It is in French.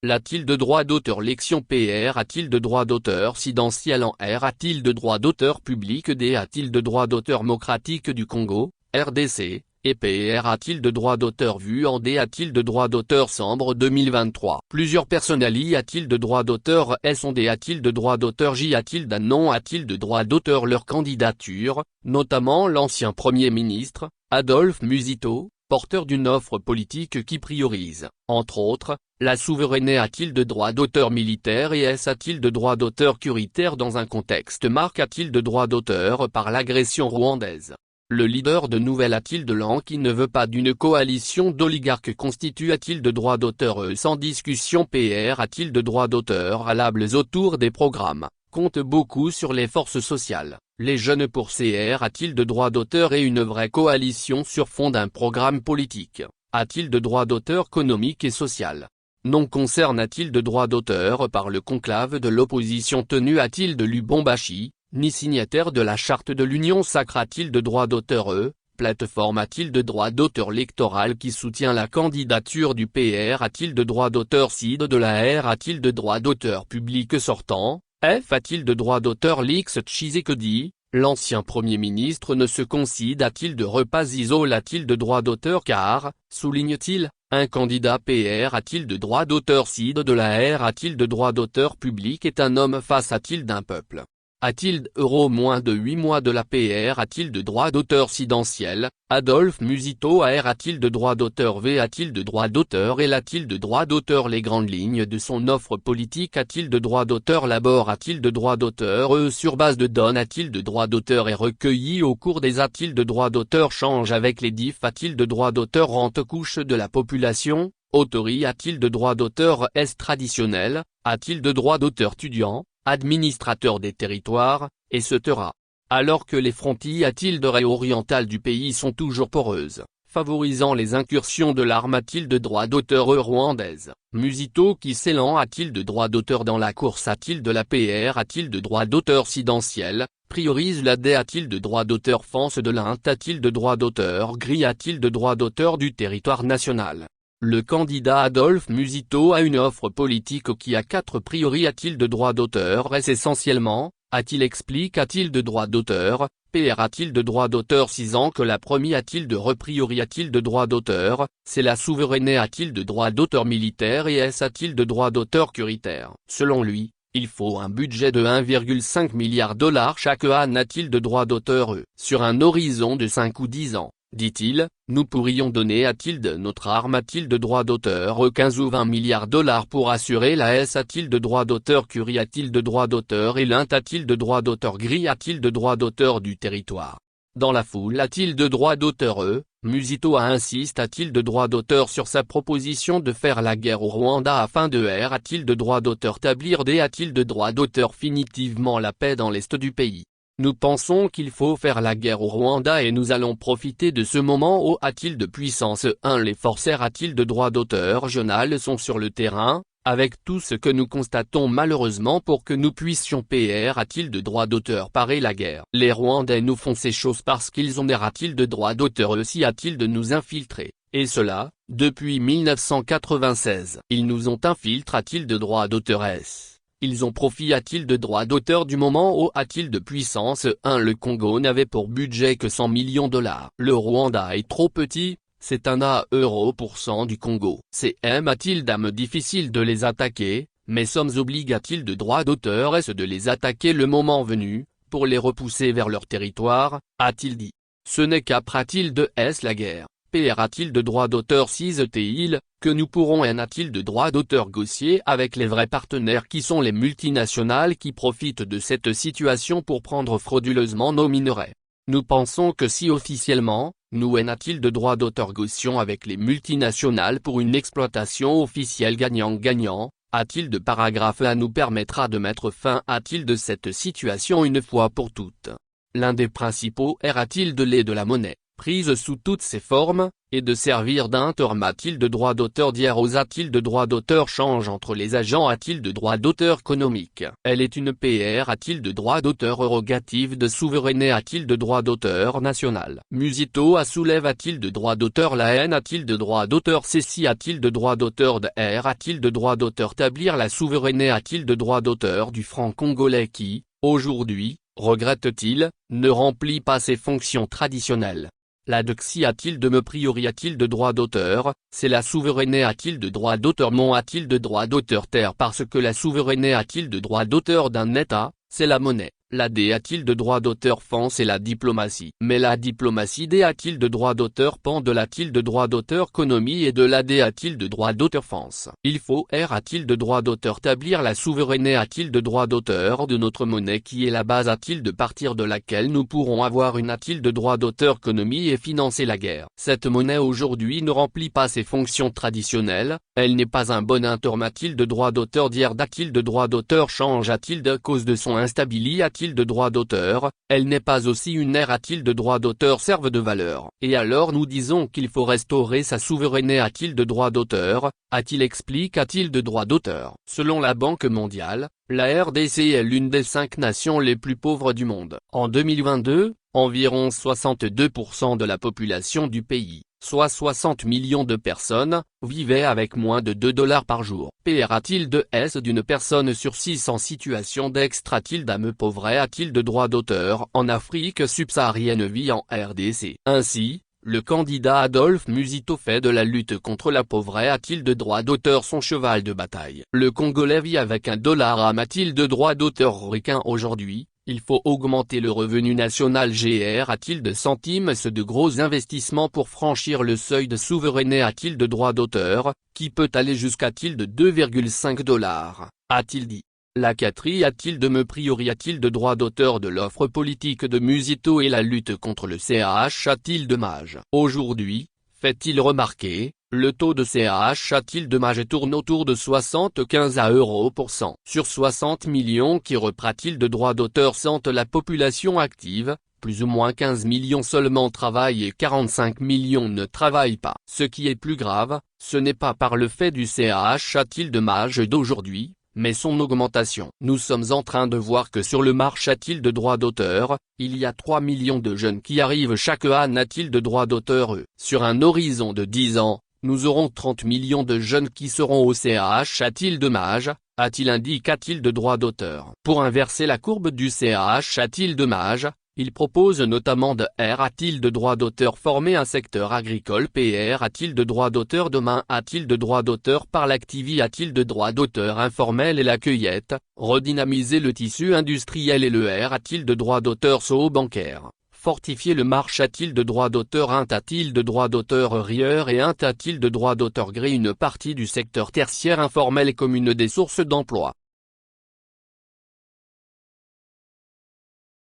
L'a-t-il de droit d'auteur Lexion PR a-t-il de droit d'auteur Sidentiel en R a-t-il de droit d'auteur Public D a-t-il de droit d'auteur Démocratique du Congo, RDC, et PR a-t-il de droit d'auteur Vue en D a-t-il de droit d'auteur Sambre 2023 Plusieurs personnalités a-t-il de droit d'auteur S en D a-t-il de droit d'auteur J a-t-il d'un nom a-t-il de droit d'auteur leur candidature, notamment l'ancien Premier ministre, Adolphe Musito, porteur d'une offre politique qui priorise, entre autres, la souveraineté a-t-il de droit d'auteur militaire et S a-t-il de droit d'auteur curitaire dans un contexte marque a-t-il de droit d'auteur par l'agression rwandaise. Le leader de Nouvelle a-t-il de l'an qui ne veut pas d'une coalition d'oligarques constitue a-t-il de droit d'auteur sans discussion PR a-t-il de droit d'auteur valables autour des programmes, compte beaucoup sur les forces sociales, les jeunes pour CR a-t-il de droit d'auteur et une vraie coalition sur fond d'un programme politique, a-t-il de droit d'auteur économique et social. Non concerne a-t-il de droit d'auteur par le conclave de l'opposition tenu a-t-il de Lubumbashi, ni signataire de la charte de l'Union sacre a-t-il de droit d'auteur plateforme a-t-il de droit d'auteur électoral qui soutient la candidature du PR a-t-il de droit d'auteur CID de la R a-t-il de droit d'auteur public sortant, F a-t-il de droit d'auteur Lix Tshisekedi, l'ancien Premier ministre ne se concide a-t-il de repas isole a-t-il de droit d'auteur car, souligne-t-il, un candidat PR a-t-il de droit d'auteur CID de la R a-t-il de droit d'auteur public est un homme face a-t-il d'un peuple. A-t-il moins de 8 mois de la PR a-t-il de droit d'auteur Sidentiel, Adolphe Musito AR a-t-il de droit d'auteur V a-t-il de droit d'auteur L a-t-il de droit d'auteur les grandes lignes de son offre politique a-t-il de droit d'auteur Labor a-t-il de droit d'auteur sur base de données a-t-il de droit d'auteur et recueilli au cours des a-t-il de droit d'auteur change avec les DIF a-t-il de droit d'auteur rente couche de la population, autori a-t-il de droit d'auteur S traditionnel, a-t-il de droit d'auteur étudiant, administrateur des territoires, etc. Alors que les frontières a-t-il de réorientales du pays sont toujours poreuses, favorisant les incursions de l'arme a-t-il de droit d'auteur rwandaise, Musito qui s'élan a-t-il de droit d'auteur dans la course a-t-il de la PR a-t-il de droit d'auteur Sidentiel, priorise la D a-t-il de droit d'auteur France de l'Int a-t-il de droit d'auteur Gris a-t-il de droit d'auteur du territoire national. Le candidat Adolphe Musito a une offre politique qui a 4 priori a-t-il de droit d'auteur est essentiellement, a-t-il explique a-t-il de droit d'auteur, PR a-t-il de droit d'auteur 6 ans que la première a-t-il de repriori a-t-il de droit d'auteur, c'est la souveraineté a-t-il de droit d'auteur militaire et S a-t-il de droit d'auteur curitaire. Selon lui, il faut un budget de 1,5 milliard de dollars chaque année a-t-il de droit d'auteur sur un horizon de 5 ou 10 ans. Dit-il, nous pourrions donner a-t-il de notre arme a-t-il de droit d'auteur 15 ou 20 milliards de dollars pour assurer la S a-t-il de droit d'auteur Curie a-t-il de droit d'auteur et l'Int a-t-il de droit d'auteur Gris a-t-il de droit d'auteur du territoire. Dans la foule a-t-il de droit d'auteur Musito insiste a-t-il de droit d'auteur sur sa proposition de faire la guerre au Rwanda afin de R a-t-il de droit d'auteur établir D a-t-il de droit d'auteur définitivement la paix dans l'est du pays. Nous pensons qu'il faut faire la guerre au Rwanda et nous allons profiter de ce moment où a-t-il de puissance 1 les forces R a-t-il de droit d'auteur régional sont sur le terrain, avec tout ce que nous constatons malheureusement pour que nous puissions PR a-t-il de droit d'auteur parer la guerre. Les Rwandais nous font ces choses parce qu'ils ont des a-t-il de droit d'auteur aussi a-t-il de nous infiltrer, et cela, depuis 1996. Ils nous ont infiltré a-t-il de droit d'auteur S. Ils ont profit a-t-il de droit d'auteur du moment où a-t-il de puissance 1 le Congo n'avait pour budget que 100 millions de dollars. Le Rwanda est trop petit, c'est un euro% du Congo. C'est a-t-il d'âme difficile de les attaquer, mais sommes obligés a-t-il de droit d'auteur est-ce de les attaquer le moment venu, pour les repousser vers leur territoire, a-t-il dit. Ce n'est qu'après a-t-il de S la guerre. PR a-t-il de droit d'auteur 6-t-il, que nous pourrons a-t-il de droit d'auteur négocier avec les vrais partenaires qui sont les multinationales qui profitent de cette situation pour prendre frauduleusement nos minerais. Nous pensons que si officiellement, nous a-t-il de droit d'auteur négociation avec les multinationales pour une exploitation officielle gagnant-gagnant, a-t-il de paragraphe A nous permettra de mettre fin a-t-il de cette situation une fois pour toutes. L'un des principaux R a-t-il de lait de la monnaie. prise sous toutes ses formes, et de servir d'interme a-t-il de droit d'auteur d'hier aux a-t-il de droit d'auteur change entre les agents a-t-il de droit d'auteur économique. Elle est une PR a-t-il de droit d'auteur érogative de souveraineté a-t-il de droit d'auteur national. Musito a soulève a-t-il de droit d'auteur la haine a-t-il de droit d'auteur ceci a-t-il de droit d'auteur de R a-t-il de droit d'auteur établir la souveraineté a-t-il de droit d'auteur du franc congolais qui, aujourd'hui, regrette-t-il, ne remplit pas ses fonctions traditionnelles. La Dexi a-t-il de me priori a-t-il de droit d'auteur, c'est la souveraineté a-t-il de droit d'auteur mon a-t-il de droit d'auteur terre parce que la souveraineté a-t-il de droit d'auteur d'un État, c'est la monnaie. La D a-t-il de droit d'auteur fan c'est la diplomatie. Mais la diplomatie D a-t-il de droit d'auteur pan de la-t-il de droit d'auteur économie et de la D a-t-il de droit d'auteur France. Il faut R a-t-il de droit d'auteur établir la souveraineté a-t-il de droit d'auteur de notre monnaie qui est la base a-t-il de partir de laquelle nous pourrons avoir une a-t-il de droit d'auteur économie et financer la guerre. Cette monnaie aujourd'hui ne remplit pas ses fonctions traditionnelles, elle n'est pas un bon interme a-t-il de droit d'auteur d'hier a-t-il de droit d'auteur change a-t-il de cause de son instabilité a-t-il de droit d'auteur, elle n'est pas aussi une ère a-t-il de droit d'auteur serve de valeur. Et alors nous disons qu'il faut restaurer sa souveraineté a-t-il de droit d'auteur, a-t-il explique a-t-il de droit d'auteur. Selon la Banque mondiale, la RDC est l'une des 5 nations les plus pauvres du monde. En 2022, environ 62% de la population du pays, soit 60 millions de personnes, vivaient avec moins de $2 par jour. PR a-t-il de S d'une personne sur 6 en situation d'extra-t-il d'âme pauvre a-t-il de droit d'auteur en Afrique subsaharienne vit en RDC. Ainsi, le candidat Adolphe Musito fait de la lutte contre la pauvreté a-t-il de droit d'auteur son cheval de bataille. Le Congolais vit avec $1 a-t-il de droit d'auteur ricain aujourd'hui. Il faut augmenter le revenu national GR a-t-il de centimes de gros investissements pour franchir le seuil de souveraineté a-t-il de droit d'auteur, qui peut aller jusqu'à t-il de $2,5, a-t-il dit. La Catri a-t-il de me priori a-t-il de droit d'auteur de l'offre politique de Musito et la lutte contre le CAH a-t-il de mage. Aujourd'hui, fait-il remarquer, le taux de CAH a-t-il de mage tourne autour de 75 €. Sur 60 millions qui reprend-il de droits d'auteur sentent la population active, plus ou moins 15 millions seulement travaillent et 45 millions ne travaillent pas. Ce qui est plus grave, ce n'est pas par le fait du CAH a-t-il de mage d'aujourd'hui, mais son augmentation. Nous sommes en train de voir que sur le marché a-t-il de droit d'auteur, il y a 3 millions de jeunes qui arrivent chaque année a-t-il de droit d'auteur Sur un horizon de 10 ans, nous aurons 30 millions de jeunes qui seront au CAH a-t-il de mage, a-t-il indique a-t-il de droit d'auteur. Pour inverser la courbe du CAH a-t-il de mage, il propose notamment de R a-t-il de droit d'auteur former un secteur agricole PR a-t-il de droit d'auteur demain a-t-il de droit d'auteur par l'activité a-t-il de droit d'auteur informel et la cueillette, redynamiser le tissu industriel et le R a-t-il de droit d'auteur saut bancaire. Fortifier le marché a-t-il de droit d'auteur a-t-il de droit d'auteur rieur et a-t-il de droit d'auteur gris une partie du secteur tertiaire informel comme une des sources d'emploi.